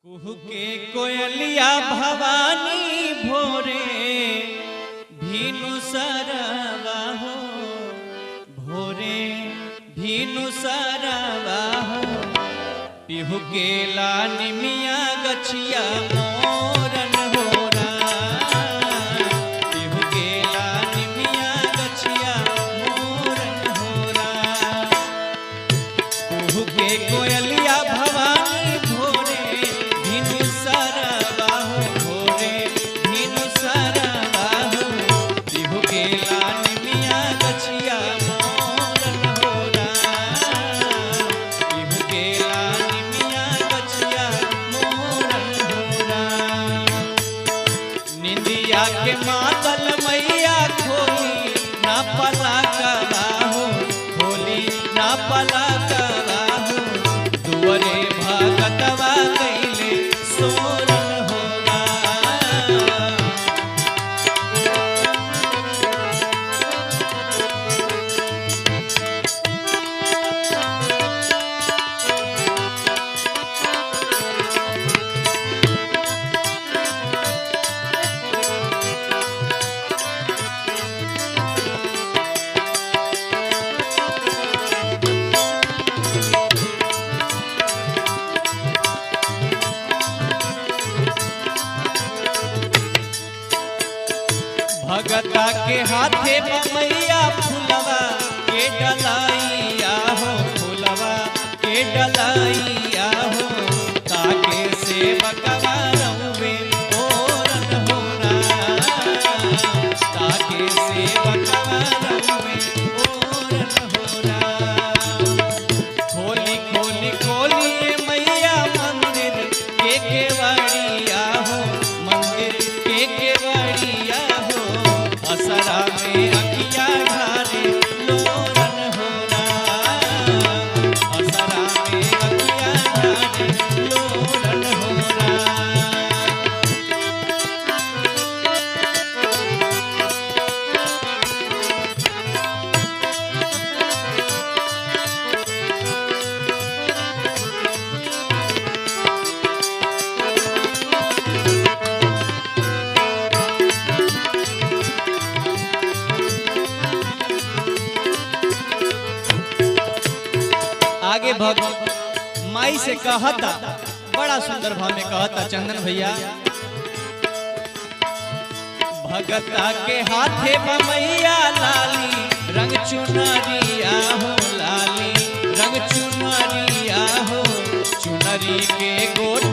कुहू के कोयलिया भवानी भोरे भीनु सरवा हो, भोरे भीनु सरवा हो। पिहू के लानी मिया गछिया मोरन होरा, पिहू के लानी मिया गछिया मोरन होरा। कुहू के कोयलिया भवानी भोरे भीनु सरवा हो, भोरे भीनु सरवा हो। पिहू के लानी मिया गछिया मोरन होरा, पिहू के लानी मिया गछिया मोरन होरा। निंदिया के मातल मैया खोली ना पलकवा हो, खोली ना पलकवा हो। दुअरे भगतवा कैले सोरन होगा। भगता के हाथे मैया फुलवा के डलाइया हो, फुलवा के डलाइया हो। ताके सेवकवा रहुवे ओरन होरा, ताके सेवकवा रहुवे ओरन होरा। खोली खोली खोली मैया मंदिर के केवड़िया हो, मंदिर के केवड़िया हो। असरा में अखिया ढारे लोरन होरा, असरा में अखिया ढारे लोरन होरा। आगे भक्त माई से कहता, बड़ा सुंदर भाव में कहता चंदन भैया। भगता के हाथे मैया लाली रंग चुनरिया हो, लाली रंग चुनरिया हो। चुनरी के गोट